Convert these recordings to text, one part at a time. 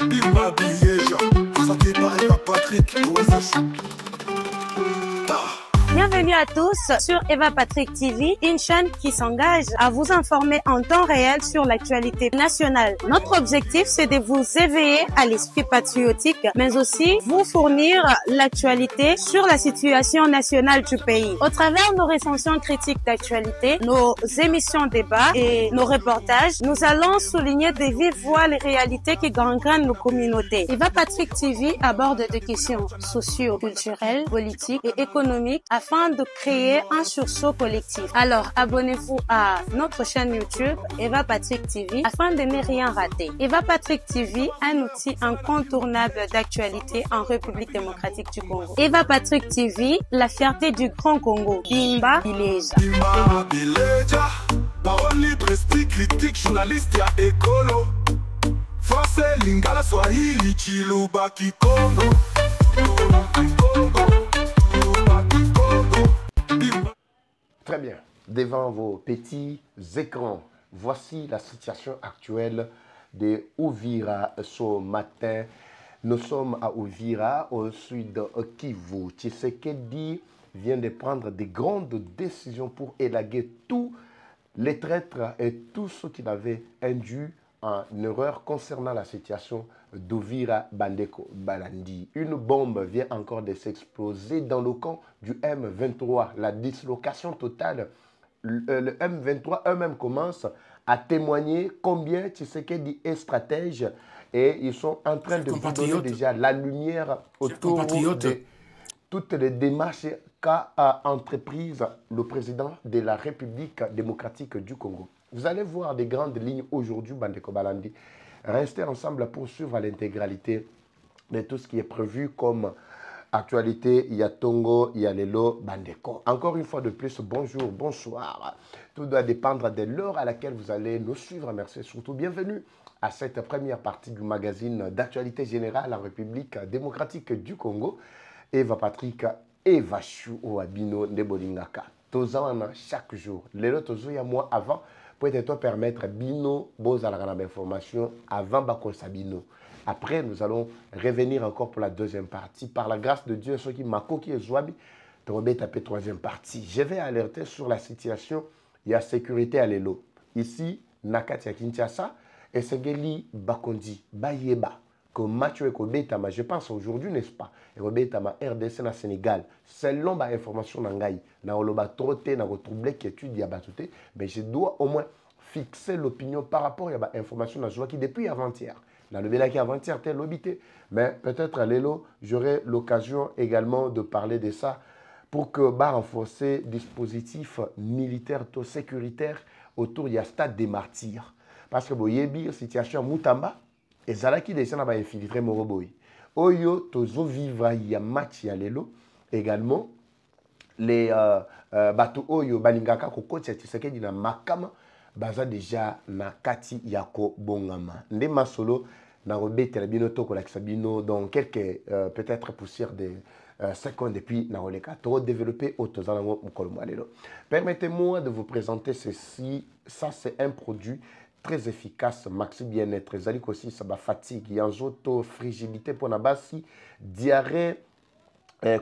Bimba Billéja, santé par Eva Patrick, Bienvenue à tous sur Eva Patrick TV, une chaîne qui s'engage à vous informer en temps réel sur l'actualité nationale. Notre objectif, c'est de vous éveiller à l'esprit patriotique, mais aussi vous fournir l'actualité sur la situation nationale du pays. Au travers de nos recensions critiques d'actualité, nos émissions débats et nos reportages, nous allons souligner de vive voix les réalités qui gangrènent nos communautés. Eva Patrick TV aborde des questions socio-culturelles, politiques et économiques afin de créer un sursaut collectif. Alors, abonnez-vous à notre chaîne YouTube Eva Patrick TV afin de ne rien rater. Eva Patrick TV, un outil incontournable d'actualité en République démocratique du Congo. Eva Patrick TV, la fierté du Grand Congo. Bimba Billéja. Bimba Billéja, parole libre, esprit critique, journaliste ya écolo. Français, lingala, swahili, chiluba, kikongo. Très bien. Devant vos petits écrans, voici la situation actuelle de Uvira ce matin. Nous sommes à Uvira, au sud de Kivu. Tshisekedi vient de prendre de grandes décisions pour élaguer tous les traîtres et tous ceux qui l'avaient induit en erreur concernant la situation d'Uvira Bandeko Balandi. Une bombe vient encore de s'exploser dans le camp du M23. La dislocation totale, le M23 eux-mêmes commencent à témoigner combien Tshisekedi est stratège et ils sont en train de vous donner déjà la lumière autour de toutes les démarches qu'a entreprise le président de la République démocratique du Congo. Vous allez voir des grandes lignes aujourd'hui, Bandeko Balandi. Restez ensemble pour suivre l'intégralité de tout ce qui est prévu comme actualité. Il y a Tongo, il y a Lelo, Bandeko. Encore une fois de plus, bonjour, bonsoir. Tout doit dépendre de l'heure à laquelle vous allez nous suivre. Merci surtout. Bienvenue à cette première partie du magazine d'actualité générale en République démocratique du Congo. Eva Patrick, Eva Chou, Oabino, Nebolingaka. Tozawana chaque jour. Lelo Tozoya moi avant. Peut-être permettre Bino, Bozalagana d'information avant Bakosa Bino. Après, nous allons revenir encore pour la deuxième partie. Par la grâce de Dieu, ceux qui m'ont qui est Zouabi, Torobé tapé troisième partie. Je vais alerter sur la situation. Il y a sécurité à l'élo. Ici, Nakati à Kinshasa, et Segeli Bakondi, Bayeba. Comme Mathieu Ekobetama, je pense aujourd'hui, n'est-ce pas? Ekobetama, RDC na Sénégal. Selon ma information n'angaï, na oloba troté, na retroublé qui étudie Yabatouté, mais je dois au moins fixer l'opinion par rapport à l'information na joie qui depuis avant-hier. Dans le Béla qui avant-hier, tel l'obité. Mais peut-être à l'élo, j'aurai l'occasion également de parler de ça pour que renforcer dispositif militaire, sécuritaire autour du stade des martyrs. Parce que bon, yebi situation Moutamba. Et ça qui descend à infiltrer Moroboy. Oyo tozo vivra ya match ya lelo également les bateaux oyo balingaka ko coach Tshisekedi na makama baza déjà na kati yako bongama. Nde masolo na robetela bino to ko lakisa bino dans quelques peut-être poussières de secondes et puis na roleka to développer autozana mukolo lelo. Permettez-moi de vous présenter ceci. Ça c'est un produit très efficace, maxi bien-être. Zali aussi ça va fatigue, yanzoto, frigidité pour nabasi, diarrhée,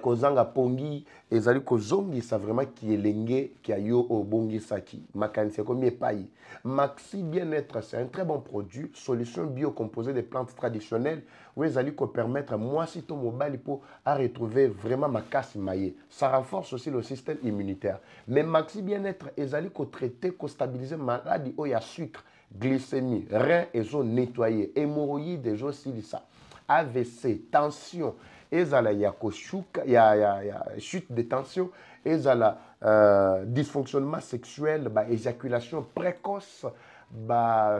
kozanga pongi, et zali kozongi ça vraiment qui est lengue, qui a yo au bongi saki, makanisi comme payi. Maxi bien-être, c'est un très bon produit, solution biocomposée des plantes traditionnelles, où zali ko permettre moi si ton mobile pour à retrouver vraiment ma casse maillée. Ça renforce aussi le système immunitaire. Mais maxi bien-être, et zali ko traiter, ko stabiliser maladie où il y a sucre, glycémie, rein et zone nettoyée, hémorroïdes et silissa, AVC, tension, ezala yako chute de tension, ezala dysfonctionnement sexuel, éjaculation précoce,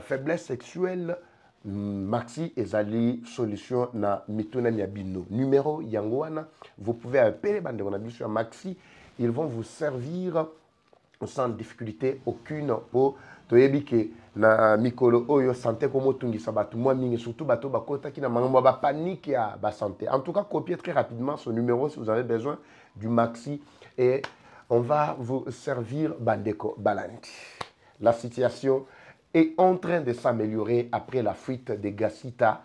faiblesse sexuelle, maxi ezali solution na mituna miabino. Numéro yangwana, vous pouvez appeler bande on maxi, ils vont vous servir sans difficulté aucune pour toyebike na mikolo oyo santé comme tungisa batu moi mingi surtout bato bakota ki na mango ba panique ya ba santé. En tout cas, copiez très rapidement ce numéro si vous avez besoin du maxi et on va vous servir Bandeko Balandi. La situation est en train de s'améliorer après la fuite de Gassita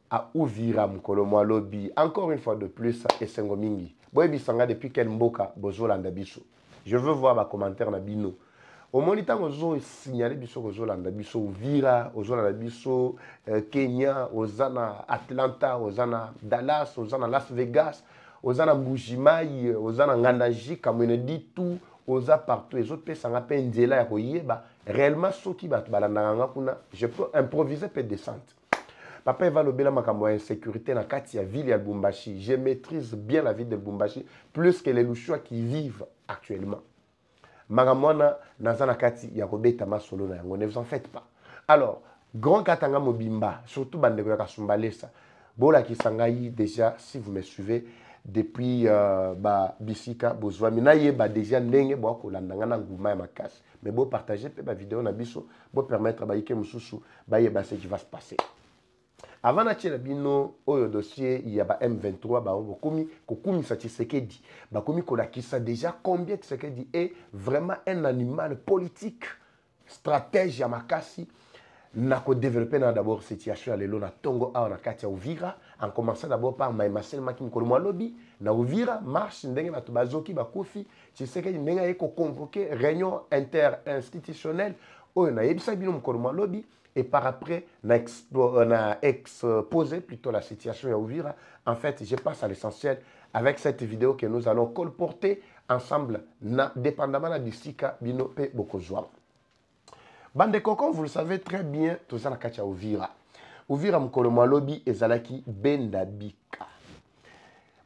à Uvira mukolo mwa lobi. Encore une fois de plus, esengo mingi. Boye bisanga depuis quel mboka bozolanda biso. Je veux voir ma commentaire na bino. Au moniteur ozo signaler biso kozolanda biso Uvira, ozolanda biso Kenya, ozana Atlanta, ozana Dallas, ozana Las Vegas, ozana Mbujimai, ozana Ngandaji, kamwene dit tout, oza partout. Les autres pesanga pe nzela ya koyeba réellement soki bat balandanga kuna, je peux improviser pe descente. Papa va lobela makambo ya insécurité na kati ya ville ya Lubumbashi. Je maîtrise bien la ville de Lubumbashi plus que les Lushois qui vivent actuellement. Magamona nazana kati ya kobeta masolo na yango, ne vous en faites pas. Alors, grand katanga mobimba, surtout bandeko ya kasumbalesa. Bola kisangai déjà si vous me suivez depuis bisika bozwa mina yeba déjà ndenge bo kolandanga na nguma ya makasi. Mais bo partager pe ba vidéo na biso, bo permettre ba yike mususu ba yeba ce qui va se passer. Avant na bino oyo dossier il y a M23 ba komi kokumi sa Tshisekedi ba komi kolakisa déjà combien Tshisekedi est vraiment un animal politique stratège ya makasi na ko développer na d'abord situation ya lelo na Tongo a na kati ya Uvira en commençant d'abord par Maïmasel Makim Kolomwa Lobby na Uvira marche ndenge bato bazoki bakofi Tshisekedi ndenge ko convoquer réunion interinstitutionnelle oyo na yebisa bino Kolomwa Lobby. Et par après, on a exposé plutôt la situation à Uvira. En fait, je passe à l'essentiel avec cette vidéo que nous allons colporter ensemble, dépendamment de Sika, Bino et Bokozwa. Bande Kokon, vous le savez très bien, tout ça na Uvira. Uvira Mkolomwa Lobby et Zalaki Bendabika.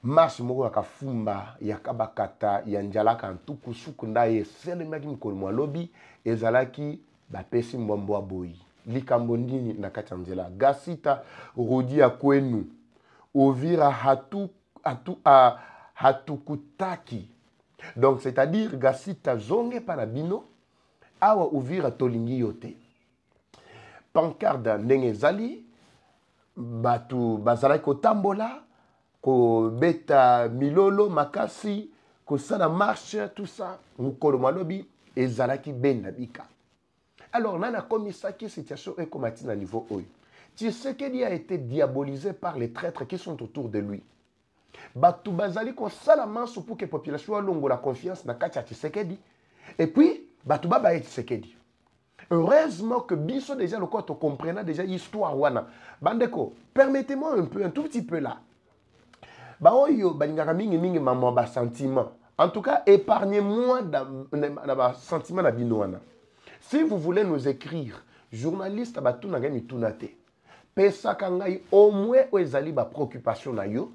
Marche moko yakafumba, yakabakata, yanjalaka antuku sukunda ye selemaki Mkolomwa Lobby et Zalaki bapesi mbombo boyi. Likambondini na katanzela gasita rodi akwenu Uvira hatukutaki, donc c'est-à-dire gasita zonge panabino awa Uvira tolingi yote pancarde ndenge zali batu bazala ko tambola ko beta milolo makasi ko sana marche tout ça Mkolomwa Lobby ezalaki Bendabika. Alors, on a commis ça qui situation est comme à niveau OI. Tshisekedi a été diabolisé par les traîtres qui sont autour de lui. Batou bazali ko salaman pour que la population ait la confiance dans Katia Tshisekedi. Et puis, Batou baba Tshisekedi. Heureusement que Bisso déjà le corps comprenant déjà l'histoire wana. Bandeko, permettez-moi un tout petit peu là. Ba oyo balingaka mingi maman ba sentiment. En tout cas, épargnez-moi dans sentiment na bino wana. Si vous voulez nous écrire, journaliste abatu na gami tunate. Pesa kangai au moins ezali ba préoccupation na yo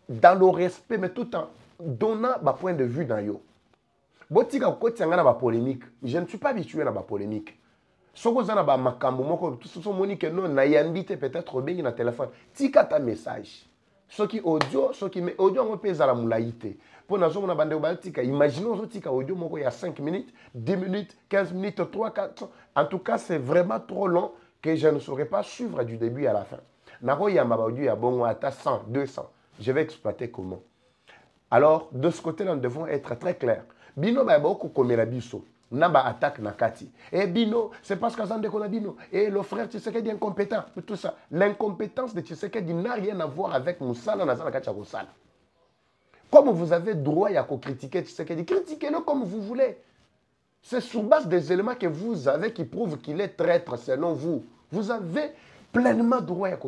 dans le respect mais tout en donnant ba point de vue na yo. Botika kotianga na ba polémique. Je ne suis pas habitué na ba polémique. Soko zana ba makambo moko tout ce monique non na yambite peut-être bengi na téléphone. Tika ta message. Soki audio, soki me audio on pesa la mulaïté. Pour nous avons bande baltika, imaginons que audio moko il y a 5 minutes, 10 minutes, 15 minutes, 3, 4. En tout cas, c'est vraiment trop long que je ne saurais pas suivre du début à la fin. Nako ya ma audio ya bon à 100, 200. Je vais exploiter comment. Alors, de ce côté-là, nous devons être très clairs. Bino ba beaucoup comme la biso. Naba attaque nakati. Et Bino, c'est parce qu'à Zande qu'on a Bino. Et le frère Tshisekedi est incompétent. Tout ça. L'incompétence de Tshisekedi n'a rien à voir avec Moussala Nazana Kachakosala. Comme vous avez droit à critiquer Tshisekedi, critiquez-le comme vous voulez. C'est sur base des éléments que vous avez qui prouvent qu'il est traître selon vous. Vous avez pleinement droit à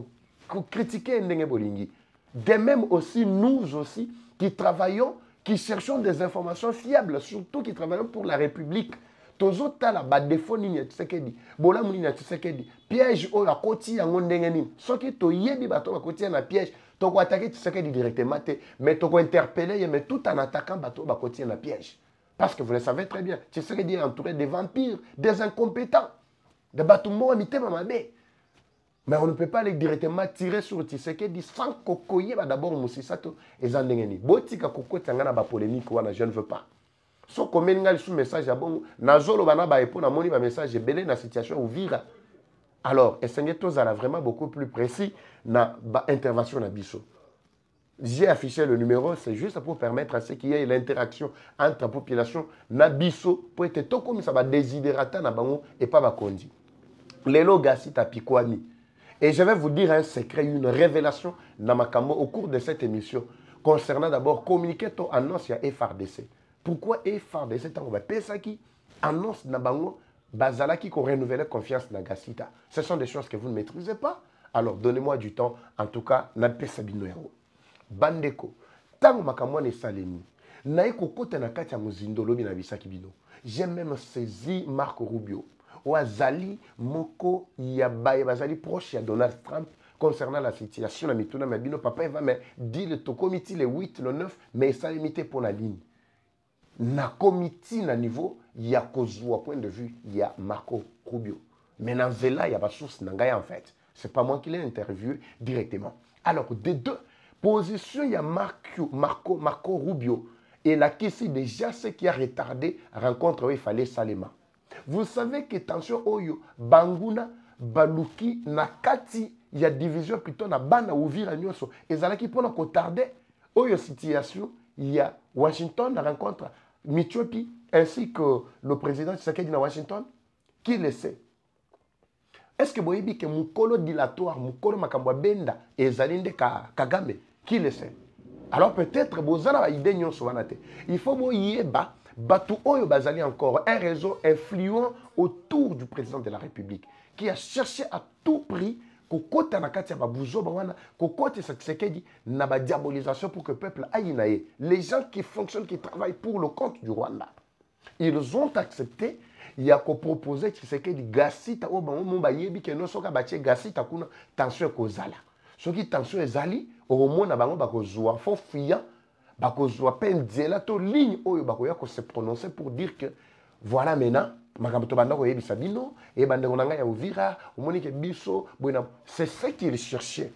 critiquer Ndenge Bolingi. De même aussi, nous aussi, qui travaillons, qui cherchons des informations fiables, surtout qui travaillons pour la République. Tozo tala ba défaut ni Tshisekedi. Bola muni na Tshisekedi. Piège o la koti yango ndenge nini. Soki to yebi bato ba koti na piège, to ko attaquer Tshisekedi directement mais to ko interpeller mais tout en attaquant bato ba koti na piège. Parce que vous le savez très bien, Tshisekedi est entouré de vampires, des incompétents, de bato mo amité mamabé. Mais on ne peut pas aller directement tirer sur Tshisekedi sans kokoye d'abord Moussisato et Zandengeni. Botika koko tangana ba polémique wana, je ne veux pas. So comme ngal sous message bon nazolo bana ba epo na moni ba message belé na situation Uvira. Alors, essayez-toi vraiment beaucoup plus précis na ba intervention na biso. J'ai affiché le numéro, c'est juste pour permettre à ce qu'il y ait l'interaction entre la population na biso pour être tout comme ça va désidérata na bango et pas ba kondi. Lelo gasi tapikwani. Et je vais vous dire un secret, une révélation dans ma camo au cours de cette émission concernant d'abord communiquer ton annonce à FRDC. Pourquoi FRDC tant va penser qui annonce na bango bazala qui renouveler confiance dans Gasita. Ce sont des choses que vous ne maîtrisez pas. Alors donnez-moi du temps. En tout cas, na pesa bino yao. Bandeko, tant makamwa ne salemi. Na eko kote na kati ya muzindo lobi na bisaki bino. J'ai même saisi Marco Rubio. Ouazali moko yabaye bazali proche ya Donald Trump concernant la situation na mituna mabino papa eva mais dit le to comité le 8 le 9 mais ça limité pour la ligne. Na comité na niveau ya kozwa point de vue ya Marco Rubio. Mais na vela ya ba source nangaya en fait. C'est pas moi qui l'ai interviewé directement. Alors des deux positions ya Marco Rubio et la question déjà ce qui a retardé rencontre où il fallait Salema. Vous savez que tension oyo banguna baluki nakati ya division plutôt na bana ouvira nyonso ezalaki pona ko tarder oyo situation il y a Washington la rencontre Mitchopi ainsi que le président Tshisekedi na Washington qui le sait. Est-ce que boyebi que mukolo dilatoire mukolo makambo benda ezalinde Kagame qui le sait. Alors peut-être bozana ba idée nyonso wana te. Il faut boyeba batu oyo bazali encore un réseau influent autour du président de la République qui a cherché à tout prix kokota na kati ya babuzo bawana kokote Tshisekedi na ba diabolisation pour que le peuple aille nae. Les gens qui fonctionnent qui travaillent pour le compte du Rwanda. Ils ont accepté il y a ko proposer Tshisekedi gasita o bango mo bayebi ke no soka batie gasita kuna tension kozala. Soki tension ezali au mona bango bakozwa fo fiya bakozwa pendela to ligne oyo bakoya ko se prononcer pour dire que voilà maintenant makambo to banda ko yebisa bino e bande konanga ya Uvira omoni ke biso bona c'est ce qu'il cherchait.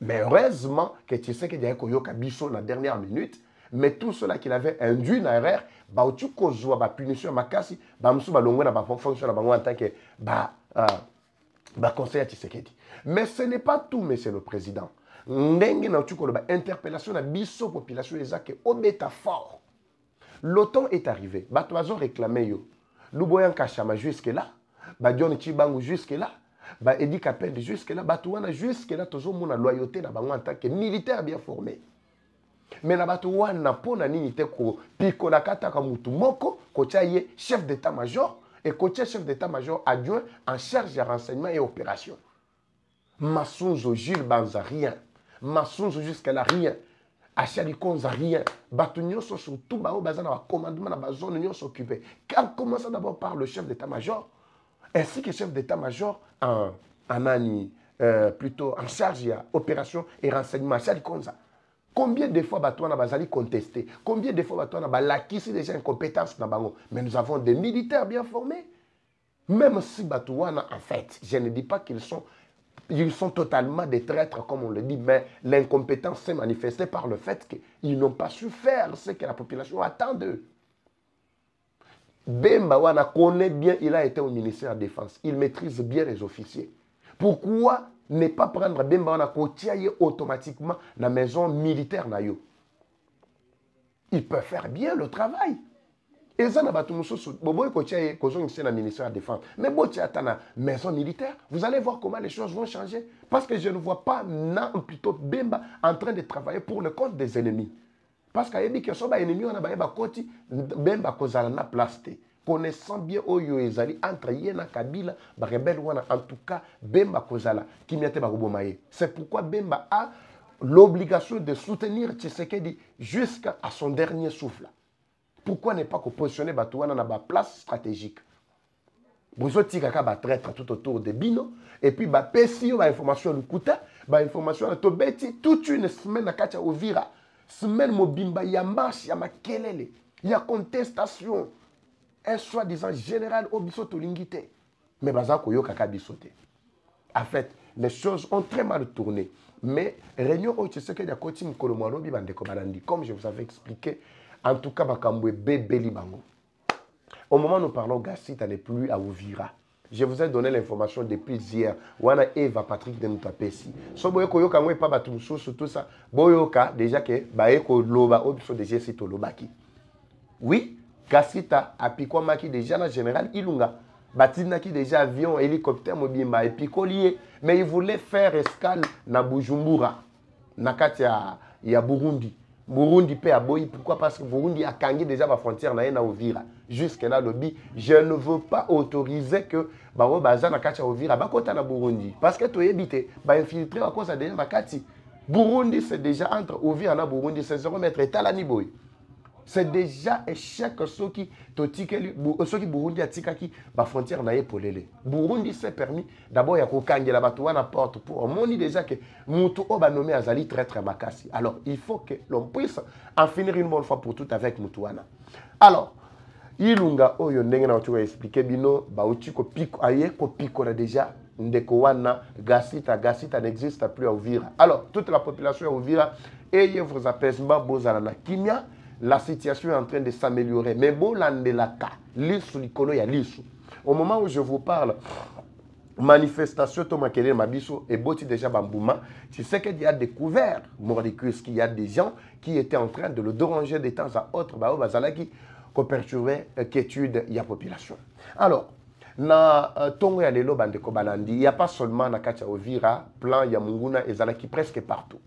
Mais heureusement que Tshisekedi a koyoka biso na dernière minute. Mais tout cela qu'il avait induit dans l'erreur, bah tu kozwa ba punition makasi, ba msu ba longwe na ba fonction na bango en tant que conseiller Tshisekedi. Mais ce n'est pas tout, monsieur le président. Ndenge na tu koloba interpellation na biso population ezake obeta fort. L'OTAN est arrivé, ba toazo réclamé yo. Luboyan Kachama jusque là, ba John Chibangu jusque là, ba Edi Kapende jusque là, ba touana jusque là tozo mona loyauté na bango en tant que militaire bien formé. Mais na bato wana pona nini te ko piko na kata ka mutu moko ko ye chef d'état-major et ko chef d'état-major adjoint en charge de renseignement et opération. Masunzo Gilles Banza rien. Masunzo jusqu'à là rien. Achali Konza rien. Bato nyonso surtout ba o bazana ba commandement na ba zone nyonso occupé. Car commence d'abord par le chef d'état-major ainsi que chef d'état-major en plutôt en charge de opération et renseignement Achali Konza. Combien de fois Batouana Bazali contesté? Combien de fois Batouana Balaki c'est déjà une compétence dans Bango? Mais nous avons des militaires bien formés. Même si Batouana, en fait, je ne dis pas qu'ils sont totalement des traîtres, comme on le dit, mais l'incompétence s'est manifestée par le fait qu'ils n'ont pas su faire ce que la population attend d'eux. Bemba Wana connaît bien, il a été au ministère de la Défense. Il maîtrise bien les officiers. Pourquoi ne pas prendre Bemba Wana Kotiaye automatiquement dans la maison militaire na yo? Il peut faire bien le travail. Et ça n'a pas tout le monde. Bobo Kotiaye Kozong c'est le ministère de la Défense. Mais Botia dans la maison militaire, vous allez voir comment les choses vont changer. Parce que je ne vois pas plutôt Bemba en train de travailler pour le compte des ennemis. Parce qu'il y a des gens qui ennemis, on a des koti Bemba Kozala na place. Connaissant bien Oyo Ezali entre Yena Kabila, Barebel Wana, en tout cas, Bemba Kozala, qui m'y a été barubomaye. C'est pourquoi Bemba a l'obligation de soutenir Tshisekedi jusqu'à son dernier souffle. Pourquoi ne pas positionner Batouana dans la place stratégique? Bozo Tigaka va traître tout autour de Bino, et puis Pesio va information du Kouta, va information de Tobeti, toute une semaine à Katia Ovira, semaine Mobimba, il y a marche, il y a makelele, il y a contestation. Un soi-disant général Obiso Tolingite. Mais Bazako Yokaka Bisote. En fait, les choses ont très mal tourné. Mais réunion au Tshisekedi a continué Kolomwarobi Bandeko Barandi. Comme je vous avais expliqué, en tout cas, Bakambwe Bébé Libango. Au moment où nous parlons, Gassita n'est plus à Ouvira. Je vous ai donné l'information depuis hier. Wana Eva Patrick de Moutapesi. So boyoko yoka ngwe pa batumso sur tout ça. Boyoka déjà que baeko loba Obiso déjà sito lobaki. Oui. Gassita a piqué maki déjà na général Ilunga. Batinaki déjà avion, hélicoptère, mobimba, et puis collier. Mais il voulait faire escale na Bujumbura, nakati ya Burundi. Burundi paie à Boyi. Pourquoi? Parce que Burundi a kangé déjà ma frontière na Uvira. Jusque là, lobby, je ne veux pas autoriser que Baro Baza nakati ya Uvira, bakota na Burundi. Parce que tu es habité, ba infiltré à cause de déjà nakati. Burundi, c'est déjà entre Uvira et Burundi, c'est 0 mètre et talani boy. C'est déjà échec ceux qui Burundi a tikaki la frontière na polele. Burundi s'est permis d'abord ya kokangela bato wana porte pour on dit déjà que mutu oba nommé azali très très makasi. Alors il faut que l'on puisse en finir une bonne fois pour toutes avec mutu wana. Alors ilunga oyo ndenge na otuka expliquer bino ba uti ko piko aye ko piko na déjà ndeko wana gasita n'existe plus à Uvira. Alors toute la population à Uvira ayez vos apaisements bozala na kimia. La situation est en train de s'améliorer. Mais bon, l'andelaka, l'issue, l'icolo, il y a l'issue. Au moment où je vous parle, manifestation, Tomakele, Mabiso, et Boti déjà Bambouma, tu sais qu'il y a découvert, Mordicus, qu'il y a des gens qui étaient en train de le déranger de temps à autre, qui perturbaient l'inquiétude de la population. Alors, na Tongo ya Lelo Bandeko Balandi, il n'y a pas seulement na Katia Ovira, plan Yamunguna et Zalaki presque partout.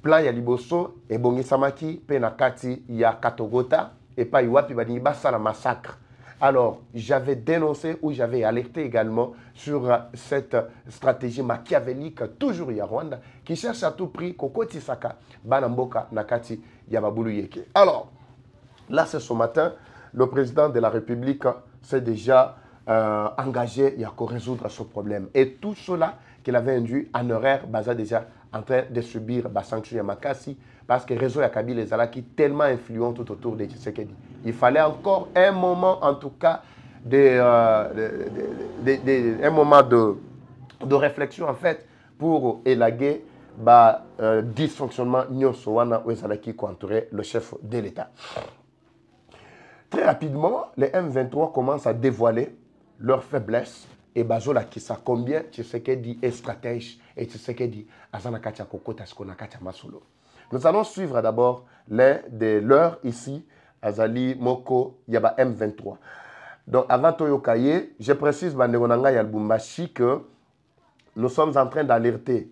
Plan ya liboso et bongisamaki pe na kati ya Katogota et pas iwapi bani basa la massacre. Alors, j'avais dénoncé ou j'avais alerté également sur cette stratégie machiavélique toujours ya Rwanda qui cherche à tout prix kokoti saka banamboka na kati ya babulu yeke. Alors, là c'est ce matin, le président de la République s'est déjà engagé à résoudre ce problème et tout cela qu'il avait induit en horaire basé déjà en train de subir la sanction de Makassi parce que le réseau Yakabi les Alaki tellement influent tout autour de Tshisekedi. Il fallait encore un moment, en tout cas, un moment de réflexion en fait pour élaguer le dysfonctionnement Nyonsowana ou Ezalaki qui entourait le chef de l'État. Très rapidement, les M23 commencent à dévoiler leurs faiblesses. Et Bazola qui ça combien Tshisekedi est stratège et Tshisekedi azana katia kokota skona katia masolo. Nous allons suivre d'abord l'un de leurs ici Azali Moko Yaba M23. Donc avant Toyokaye, je précise Bandegonanga Yalbumbashi que nous sommes en train d'alerter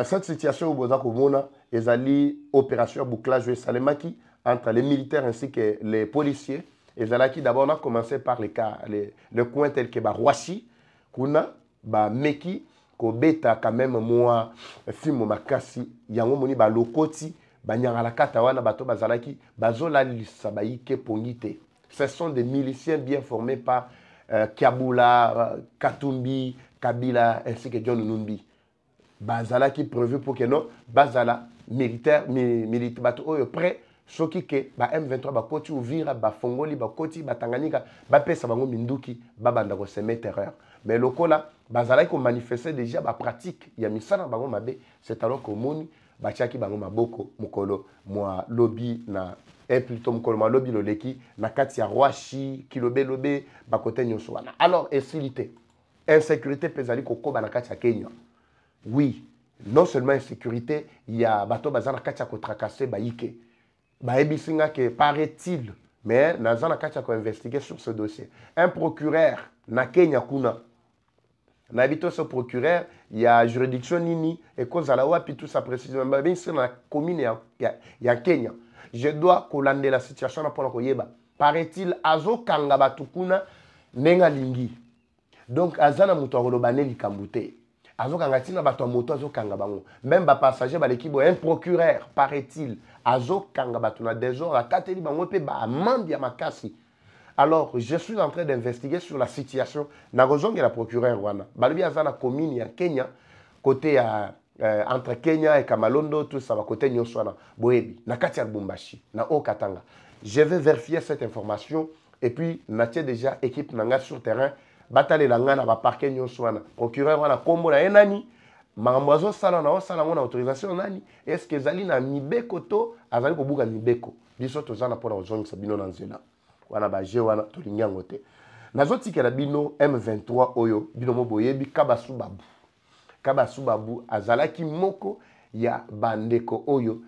cette situation au Bozako Mona Ezali opération bouclage Salemaki entre les militaires ainsi que les policiers. Et Zalaki, d'abord, on a commencé par le coin tel que Roachi, Kuna, Meki, Kobeta, quand même, moi, Fimo Makasi, Yango Moni, Lokoti, Banyangalakata, Wana, Bato, Bazalaki, Bazola, Sabaïke, Pongite. Ce sont des miliciens bien formés par Kabula, Katumbi, Kabila, ainsi que John Numbi. Bazalaki prévu pour que non, Bazala, militaire, Bato, prêt. Soki ke ba M23 ba koti Uvira ba Fongoli ba koti ba Tanganyika ba pesa bango minduki ba banda ko semer terreur mais lokola bazalaki ko manifester déjà ba pratique ya misala bango mabe c'est alors que moni ba tiaki bango maboko mukolo moi lobby na et plutôt mukolo moi lobby loleki na kati ya Roachi kilobe ba kote nyonso wana. Alors insécurité pesali kokoba na kati ya Kenya. Oui, non seulement insécurité, il y a bato bazana kati ya ko tracasser ba yike. Baebisinga que paraît-il, mais Nazana Kacha a investigué sur ce dossier. Un procureur, na Kenya Kuna, n'habite ce procureur, il y a juridiction Nini, et cause à la puis tout ça précisément, bien sûr, dans la commune, il y a Kenya. Je dois colander la situation pour la Koyeba. Paraît-il, Azo Kangaba Tukuna, Nenga Lingi. Donc, Azana Moutorolobane Likambute. Azo Kangatina Bato Moto, Azo Kangabango. Même bas passager, l'équipe, un procureur, paraît-il. Azo Kangabatuna des jours à Kateli Bangope Amandi Makasi. Alors, je suis en train d'investiguer sur la situation. Nagozong et la procureure Wana. Balibi Azana commune à Kenya, côté entre Kenya et Kamalondo, tout ça va côté Nyoswana, Boebi, Nakati Bumbashi, na Okatanga. Je vais vérifier cette information et puis natie déjà équipe Nanga sur terrain. Batale Langana va parquer Nyoswana. Procureur Wana Kombo na Enani. Mambozo sala na osala ngona autorisation nani est-ce que zali na mibeko to azali ko buka mibeko biso to zana pona ozongi sabino na nzela wana ba je wana to linyango te nazoti ke la bino M23 oyo bino moboyebi kabasubabu azalaki moko ya bandeko oyo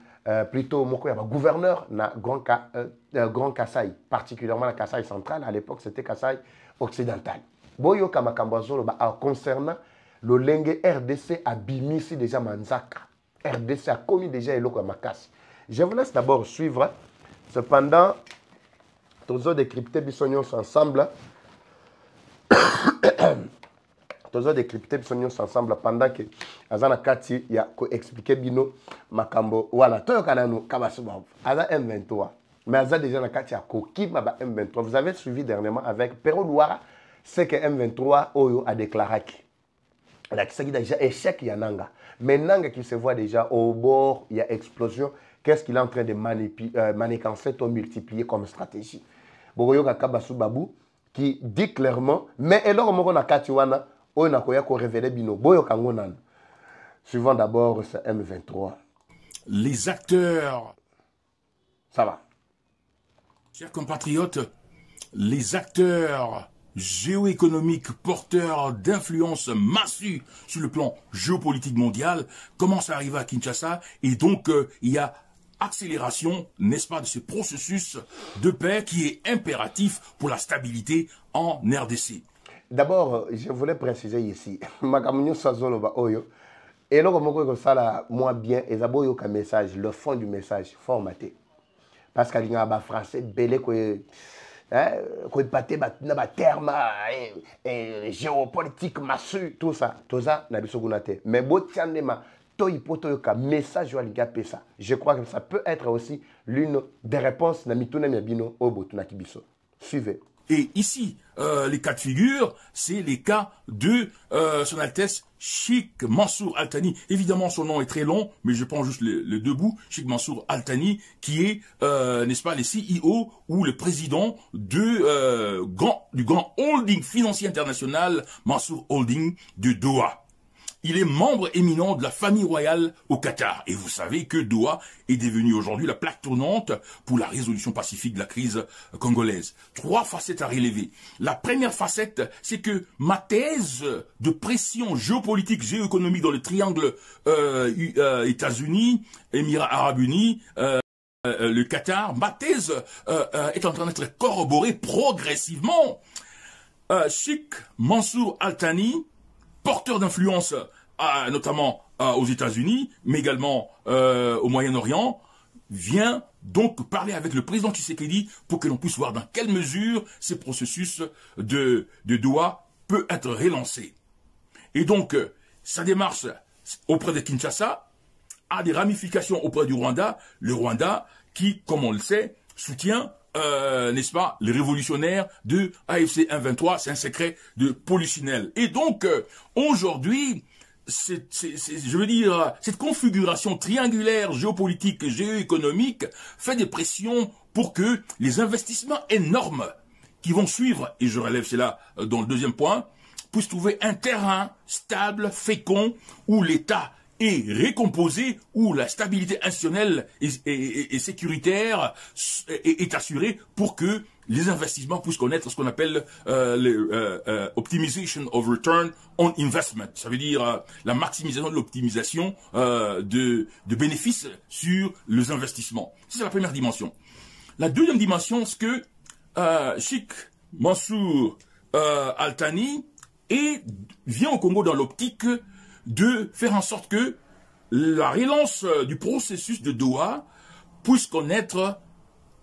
plutôt moko ya ba gouverneur na Grand Kasaï particulièrement la Kasaï centrale à l'époque c'était Kasaï occidental boyoka makambo azoloba concernant le lenge RDC a bimisi déjà manzaka. RDC a commis déjà eloko makasi. Je vous laisse d'abord suivre. Cependant, tozo décrypter bisognos ensemble. Tozo décrypter bisognos ensemble pendant que azana kati ya ko expliquer bino makambo wala toyoka nanu kabasuba. Aza M23. Mais aza déjà na kati ya koki maba M23. Vous avez suivi dernièrement avec Pero Douara, c'est que M23 Oyo a déclaré qu'il y a déjà échec Yananga. Mais Nanga qui se voit déjà au bord, il y a explosion. Qu'est-ce qu'il est en train de manigancer ou multiplier comme stratégie? Bogoyo Kakabasu Babou qui dit clairement, mais alors on a Katiwana, on a révélé Bino, Boyo Kangonan. Suivant d'abord ce M23. Les acteurs. Ça va. Chers compatriotes, les acteurs géoéconomiques porteurs d'influence massue sur le plan géopolitique mondial commencent à arriver à Kinshasa et donc il y a accélération, n'est-ce pas, de ce processus de paix qui est impératif pour la stabilité en RDC. D'abord, je voulais préciser ici, Makamunyo Sazoloba Oyo, et là, comme ça, là, moi bien, et Zaboyo ka message, le fond du message formaté. Parce qu'il y a un français belé qui battait dans terme géopolitique massu tout ça n'a pas de mais message je crois que ça peut être aussi l'une des réponses na mituna mibino obotuna kibiso. Suivez. Et ici, les cas de figure, c'est les cas de Son Altesse Cheikh Mansour Al Thani. Évidemment, son nom est très long, mais je prends juste le deux bouts. Cheikh Mansour Al Thani, qui est, n'est-ce pas, le CEO ou le président du grand holding financier international, Mansour Holding de Doha. Il est membre éminent de la famille royale au Qatar. Et vous savez que Doha est devenu aujourd'hui la plaque tournante pour la résolution pacifique de la crise congolaise. 3 facettes à relever. La première facette, c'est que ma thèse de pression géopolitique, géoéconomique dans le triangle États-Unis, Émirats Arabes Unis, le Qatar, ma thèse est en train d'être corroborée progressivement. Cheikh Mansour Al Thani, porteur d'influence notamment aux États-Unis, mais également au Moyen-Orient, vient donc parler avec le président Tshisekedi pour que l'on puisse voir dans quelle mesure ce processus de Doha peut être relancé. Et donc, sa démarche auprès de Kinshasa a des ramifications auprès du Rwanda. Le Rwanda qui, comme on le sait, soutient n'est-ce pas, les révolutionnaires de AFC 123, c'est un secret de polichinelle. Et donc, aujourd'hui, je veux dire, cette configuration triangulaire géopolitique et géoéconomique fait des pressions pour que les investissements énormes qui vont suivre, et je relève cela dans le deuxième point, puissent trouver un terrain stable, fécond, où l'État est récomposé, où la stabilité institutionnelle et sécuritaire est assurée pour que les investissements puissent connaître ce qu'on appelle optimization of return on investment. Ça veut dire la maximisation de l'optimisation de bénéfices sur les investissements. C'est la première dimension. La deuxième dimension, c'est que Cheikh Mansour Al Thani vient au Congo dans l'optique de faire en sorte que la relance du processus de Doha puisse connaître,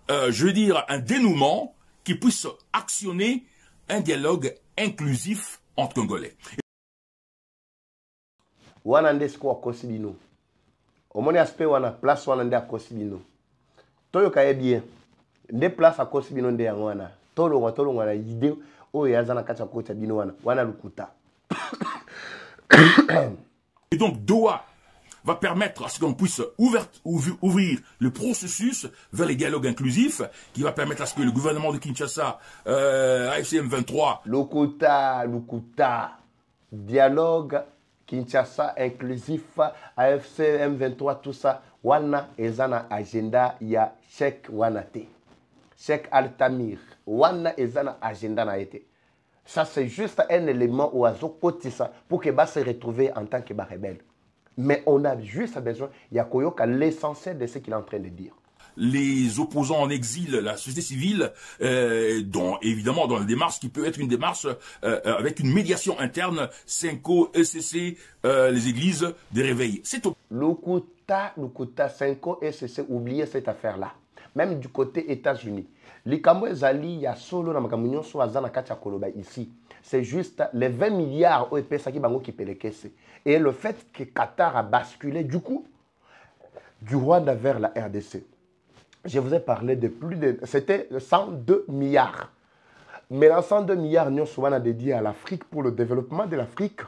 je veux dire, un dénouement qui puisse actionner un dialogue inclusif entre Congolais. Wana ndesko akosi bino. Omoni aspect wana place wana nde akosi bino. Toyo kaye bien. Nde place akosi bino nde yango wana. Tolo wana idée oyo yazana kati ko bino wana lukuta. Et donc Doha va permettre à ce qu'on puisse ouvrir le processus vers les dialogues inclusifs, qui va permettre à ce que le gouvernement de Kinshasa, AFC M23... Lukuta, dialogue Kinshasa inclusif, AFC M23, tout ça, wana ezana agenda ya Cheikh Wanate, Cheikh Al-Tamir, wana ezana agenda na été. Ça, c'est juste un élément où Azokotissa pour que se retrouve en tant que rebelle. Mais on a juste besoin, il y a l'essentiel de ce qu'il est en train de dire. les opposants en exil, la société civile, dont évidemment dans la démarche qui peut être une démarche avec une médiation interne, Senko, ECC, les églises, des réveils. C'est au... Lukuta, Senko, ECC, oubliez cette affaire-là. Même du côté États-Unis. Likambo ezali ya solo na makambo nyonso azana kati ya koloba ici. C'est juste les 20 milliards au EPS qui bango qui pelekese. Et le fait que Qatar a basculé du coup du Rwanda vers la RDC. Je vous ai parlé de plus de... C'était 102 milliards. Mais dans 102 milliards, nous sommes dédiés à l'Afrique pour le développement de l'Afrique.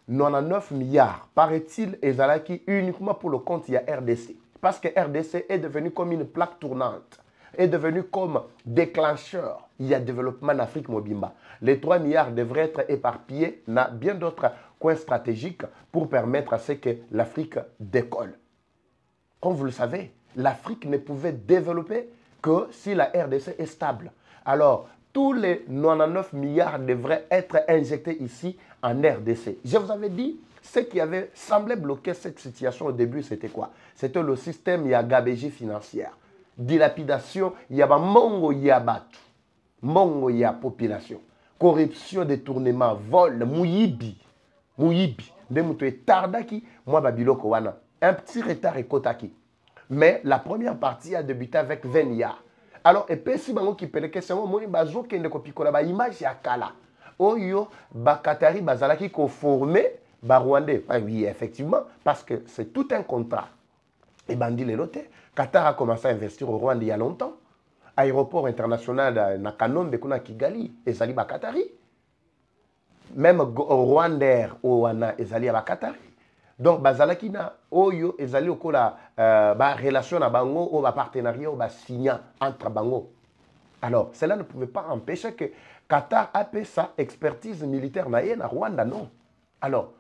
99 milliards, paraît-il, ezalaki uniquement pour le compte, il y a RDC. Parce que RDC est devenu comme une plaque tournante, est devenu comme déclencheur. Il y a développement en Afrique Mobimba. Les 3 milliards devraient être éparpillés dans bien d'autres coins stratégiques pour permettre à ce que l'Afrique décolle. Comme vous le savez, l'Afrique ne pouvait développer que si la RDC est stable. Alors, tous les 99 milliards devraient être injectés ici en RDC. Je vous avais dit, ce qui avait semblé bloquer cette situation au début, c'était quoi? C'était le système Yagabéji financière. Dilapidation, Yaba Mongo Yabatu. Mongo ya population. Corruption, détournement, vol, mouyibi. Mouyibi. Demoutou tardaki, moi babiloko wana. Un petit retard ekotaki. Mais la première partie a débuté avec 20 milliards. Alors, et puis si bango qui pèle question, moi bazo kende ko pikola ba image ya kala. Oyo ba Qatari bazalaki ko formé ba Rwandais. Ah oui, effectivement, parce que c'est tout un contrat. Et bandi les loté. Qatar a commencé à investir au Rwanda il y a longtemps. Aéroport international na Kanombe kuna Kigali, ezali ba Qatari. Même Rwandair au wana ezali ba Qatari. Donc bazalaki na oyo ezali okola ba relation na bango ou ba partenariat ou ba signa entre bango. Alors, cela ne pouvait pas empêcher que Qatar ait sa expertise militaire na Rwanda, non. Alors,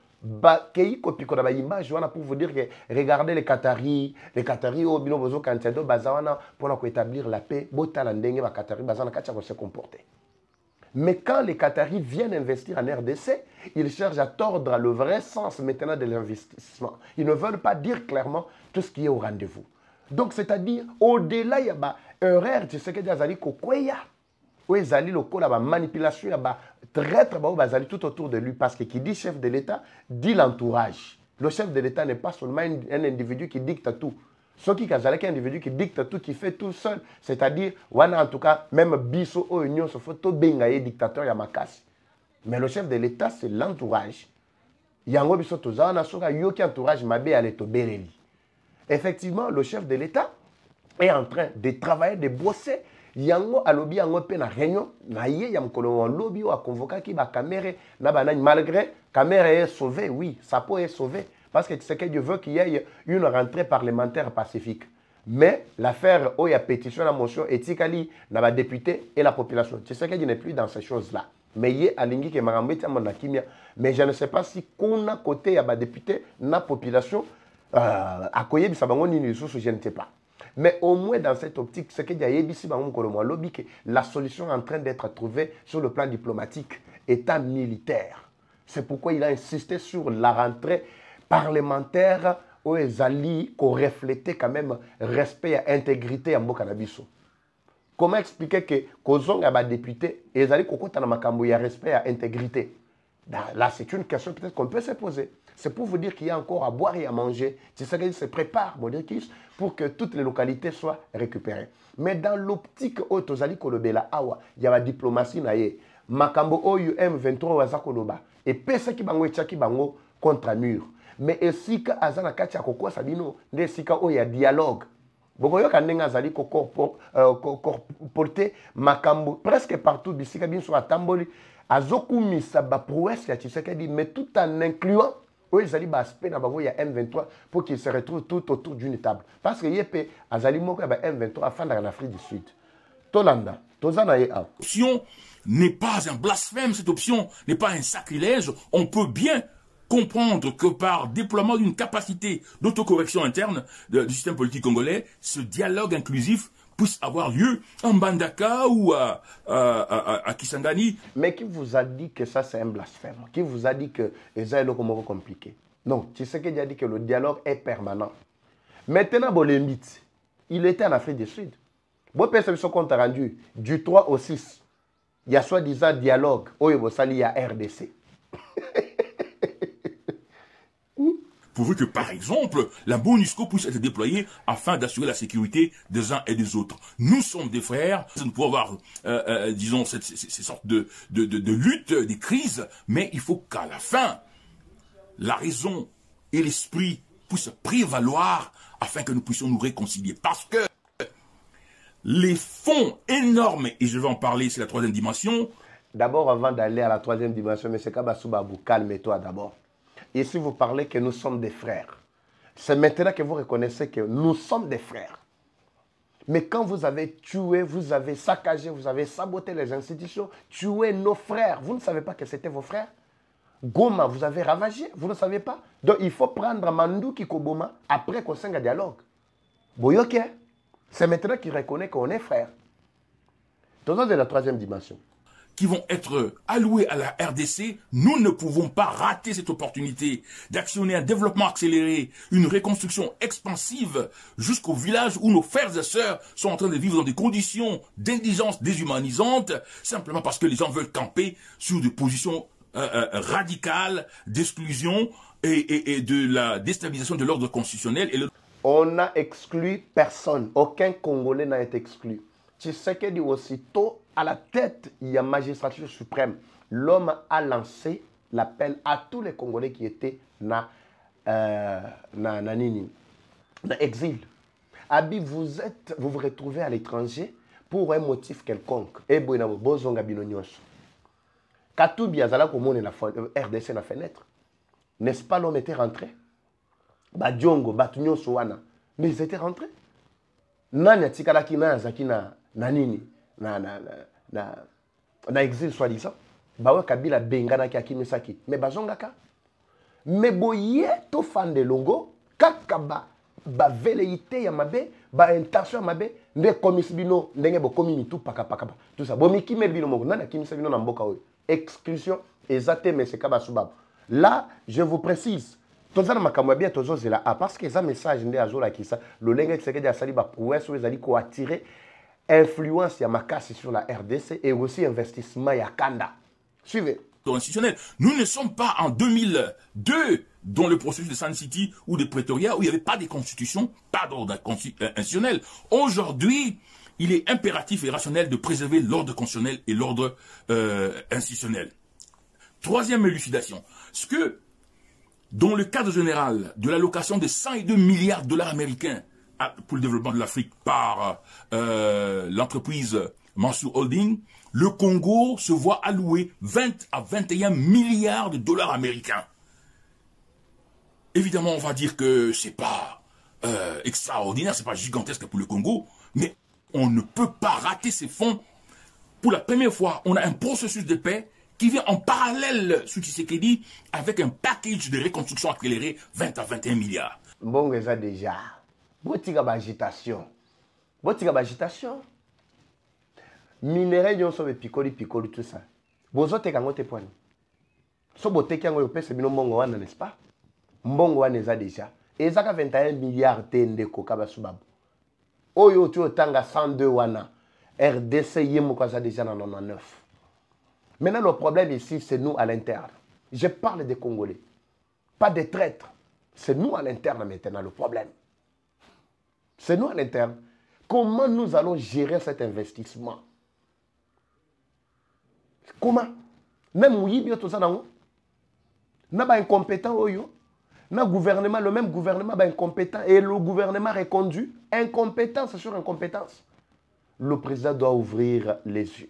kei kopiko na ba image wana pour vous dire que regardez les Qataris au bino bozo kantiado bazawana pour établir la paix, botala ndenge ba Qataris bazana kacha ko se comporter. Mais quand les Qataris viennent investir en RDC, ils cherchent à tordre le vrai sens maintenant de l'investissement. Ils ne veulent pas dire clairement tout ce qui est au rendez-vous. Donc, c'est-à-dire, au-delà, il y a un erreur, tu sais que Zali Kokweya, où Zali la manipulation, il y a traître tout autour de lui. Parce que qui dit chef de l'État, dit l'entourage. Le chef de l'État n'est pas seulement un individu qui dicte tout. Ce qui est un individu qui dicte tout, qui fait tout seul. C'est-à-dire, en tout cas, même Bisso ou Union, se faut bengaye dictateur Yamakasi. Mais le chef de l'État, c'est l'entourage. Yango Bisso Toza, on a soga yoki entourage mabe aleto bereli. Effectivement, le chef de l'État est en train de travailler, de bosser. Yango alobi yango pe na réunion, na ye yamkolo lobby ou a convoqué qui ba caméra na banane malgré caméra est sauvée, oui, sa peau est sauvée. Parce que c'est que Dieu veut qu'il y ait une rentrée parlementaire pacifique. Mais l'affaire où il y a pétition, la motion éthiquement, la député et la population. Tu sais qu'il n'est plus dans ces choses-là. Mais il y a Alingi qui m'a mais je ne sais pas si qu'on a côté il y a député, la population, à Koye, je ne sais pas. Mais au moins dans cette optique, c'est qu'il y a lobby que la solution est en train d'être trouvée sur le plan diplomatique, état militaire. C'est pourquoi il a insisté sur la rentrée parlementaire où les alliés qui reflétaient quand même respect et intégrité en Bokanabiso. Comment expliquer que Kozong a député et les alliés qui ont respect et intégrité? Là, c'est une question peut-être qu'on peut se poser. C'est pour vous dire qu'il y a encore à boire et à manger. C'est ça qu'il se prépare, pour que toutes les localités soient récupérées. Mais dans l'optique où Tozali Kolobela Awa, il y a la diplomatie naie. Makambo Oyu M23 Wazakoloba. Et pesa ki bango etchaki bango contre mur. Mais esika azana kacha koko sabino, ne esika o ya dialogue. Bokoyo kandenga azali porter makambo presque partout bisika bin sur atamboli azokumisa ba prouesse ya Tshisekedi mais tout en incluant o ezali ba aspect na bango ya M23 pour qu'ils se retrouvent tout autour d'une table. Parce que yepe azali moko ya ba M23 afin en Afrique du Sud. Tolanda, tozana ye a. Option n'est pas un blasphème, cette option n'est pas un sacrilège. On peut bien comprendre que par déploiement d'une capacité d'autocorrection interne du système politique congolais, ce dialogue inclusif puisse avoir lieu en Bandaka ou à Kisangani. Mais qui vous a dit que ça c'est un blasphème? Qui vous a dit que ça est compliqué? Non, tu sais qu'il a dit que le dialogue est permanent. Maintenant, bon, les mythes. Il était en Afrique du Sud. Bon, personne se compte rendu du 3 au 6. Il y a soi-disant dialogue. Oh, il y a RDC. Pourvu que, par exemple, la MONUSCO puisse être déployée afin d'assurer la sécurité des uns et des autres. Nous sommes des frères, nous pouvons avoir, disons, ces sortes de lutte, des crises, mais il faut qu'à la fin, la raison et l'esprit puissent prévaloir afin que nous puissions nous réconcilier. Parce que les fonds énormes, et je vais en parler, c'est la troisième dimension. D'abord, avant d'aller à la troisième dimension, M. Kabassoubabou, calme-toi d'abord. Et si vous parlez que nous sommes des frères, c'est maintenant que vous reconnaissez que nous sommes des frères. Mais quand vous avez tué, vous avez saccagé, vous avez saboté les institutions, tué nos frères, vous ne savez pas que c'était vos frères? Goma, vous avez ravagé, vous ne savez pas? Donc il faut prendre Mandou Kikoboma après qu'on s'engage dialogue. Boyoke, c'est maintenant qu'il reconnaît qu'on est frères. Dans la troisième dimension, qui vont être alloués à la RDC, nous ne pouvons pas rater cette opportunité d'actionner un développement accéléré, une reconstruction expansive jusqu'au village où nos frères et sœurs sont en train de vivre dans des conditions d'indigence déshumanisantes, simplement parce que les gens veulent camper sur des positions radicales d'exclusion et de la déstabilisation de l'ordre constitutionnel. On n'a exclu personne, aucun Congolais n'a été exclu. Tshisekedi aussitôt à la tête, il y a magistrature suprême. L'homme a lancé l'appel à tous les Congolais qui étaient dans exil. Abi, vous vous retrouvez à l'étranger pour un motif quelconque. Et bozonga binonyos. Katoubi azala komone la RDC na fenêtre. N'est-ce pas l'homme était rentré? Badjongo, Batunyoso wana. Mais ils étaient rentrés. Nani tikalaki na zakina nanini na exil soi-disant. Bawa Kabila bengana ki akimisaki. Mais bazongaka. Mais boye to fan de longo kakaba ba velléité ya mabe, ba intention mabe, nde komisbino ndenge bo komini tout pakapakaba. Tout ça. Bo miki melbino moko nana kimisabino na mboka oyo. Exclusion ezate mais c'est Kabassoubabou. Là, je vous précise, tozana makambo bien tozozela parce que ça message ndé azola kisa le lenge Tshisekedi asali ba prouesse ezali ko attirer influence ya makasi sur la RDC et aussi investissement ya Kanda. Suivez. Institutionnel. Nous ne sommes pas en 2002 dans le processus de Sun City ou de Pretoria où il n'y avait pas de constitution, pas d'ordre institutionnel. Aujourd'hui, il est impératif et rationnel de préserver l'ordre constitutionnel et l'ordre institutionnel. Troisième élucidation. Ce que, dans le cadre général de l'allocation de 102 milliards de dollars américains pour le développement de l'Afrique par l'entreprise Mansour Holding, le Congo se voit allouer 20 à 21 milliards de dollars américains. Évidemment, on va dire que c'est pas extraordinaire, c'est pas gigantesque pour le Congo, mais on ne peut pas rater ces fonds. Pour la première fois, on a un processus de paix qui vient en parallèle sous Tshisekedi avec un package de reconstruction accélérée 20 à 21 milliards. Bon, ça déjà. Botika agitation. Botika agitation. Minerai yon sobe picoli tout ça. Bozo te kango te poani. So bote kango yo pese bino mbongo wana, n'est-ce pas? Mbongo wana eza déjà. Ezaka 21 milliards te ndeko Kabassoubabou. Oyo tu otanga 102 wana. RDC yemo kwa ça déjà dans 99. Maintenant le problème ici c'est nous à l'interne. Je parle des Congolais. Pas des traîtres. C'est nous à l'interne maintenant le problème. C'est nous à l'interne. Comment nous allons gérer cet investissement? Comment? Même oui, bien tout ça dans n'a pas incompétent oyo. N'a gouvernement, le même gouvernement est incompétent et le gouvernement reconduit incompétence sur incompétence. Le président doit ouvrir les yeux.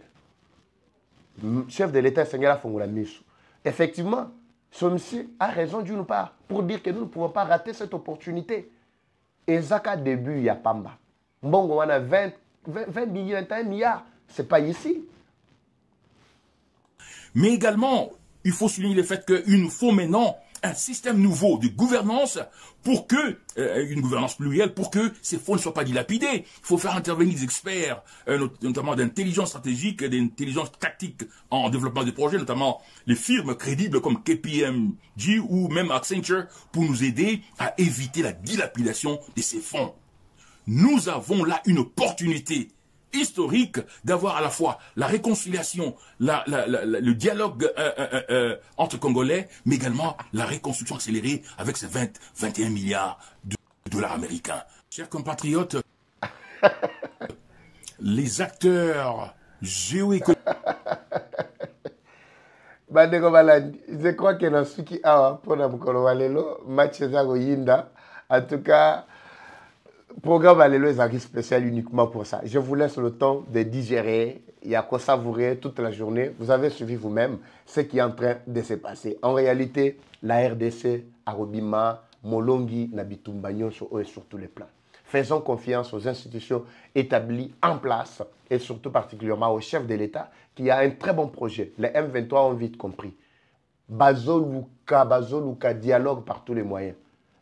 Chef de l'État, Seigneur Fongola Missou. Effectivement, ce monsieur a raison d'une part pour dire que nous ne pouvons pas rater cette opportunité. Et Zaka début, il y a Pamba. Bon, on a 20 millions, 21 milliards. Ce n'est pas ici. Mais également, il faut souligner le fait qu'il nous faut maintenant un système nouveau de gouvernance pour que, une gouvernance plurielle, pour que ces fonds ne soient pas dilapidés. Il faut faire intervenir des experts, notamment d'intelligence stratégique et d'intelligence tactique en développement des projets, notamment les firmes crédibles comme KPMG ou même Accenture pour nous aider à éviter la dilapidation de ces fonds. nous avons là une opportunité historique d'avoir à la fois la réconciliation, le dialogue entre Congolais, mais également la reconstruction accélérée avec ces 21 milliards de dollars américains. Chers compatriotes, les acteurs géoéconomiques. Je crois que dans ce qui a pour match en tout cas, programme Alelo est spécial uniquement pour ça. Je vous laisse le temps de digérer, il y a quoi savourer toute la journée. Vous avez suivi vous-même ce qui est en train de se passer. En réalité, la RDC, Arobima, Molongi, Nabitumba Nyonso est sur tous les plans. Faisons confiance aux institutions établies en place et surtout particulièrement au chef de l'État qui a un très bon projet. Les M23 ont vite compris. Bazoluka, dialogue par tous les moyens.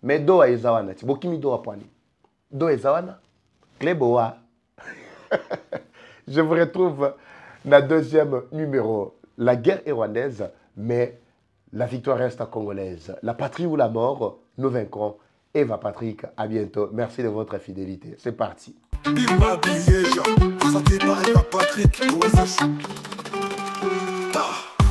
Mais do a ezawana, bokimi do a poani. Do ezawana, kleboa. Je vous retrouve dans le deuxième numéro. La guerre est rwandaise, mais la victoire reste congolaise. La patrie ou la mort, nous vaincrons. Eva Patrick, à bientôt. Merci de votre fidélité. C'est parti.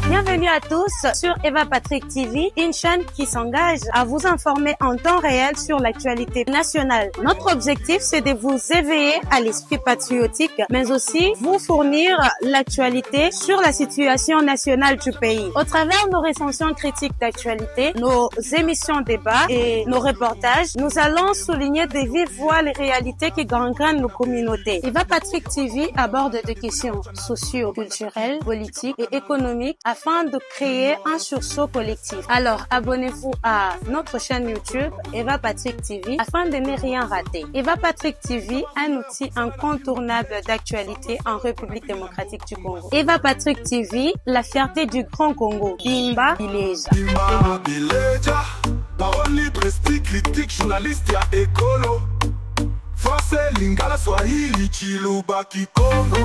Bienvenue à tous sur Eva Patrick TV, une chaîne qui s'engage à vous informer en temps réel sur l'actualité nationale. Notre objectif, c'est de vous éveiller à l'esprit patriotique, mais aussi vous fournir l'actualité sur la situation nationale du pays. Au travers de nos recensions critiques d'actualité, nos émissions débats et nos reportages, nous allons souligner de vive voix les réalités qui gangrènent nos communautés. Eva Patrick TV aborde des questions socio-culturelles, politiques et économiques afin de créer un sursaut collectif. Alors, abonnez-vous à notre chaîne YouTube Eva Patrick TV afin de ne rien rater. Eva Patrick TV, un outil incontournable d'actualité en République démocratique du Congo. Eva Patrick TV, la fierté du Grand Congo. Bimba Bileja. Bimba Bileja. Parole libre, esprit critique, journaliste ya écolo. Français, Lingala, Swahili, Chiluba, Kikongo.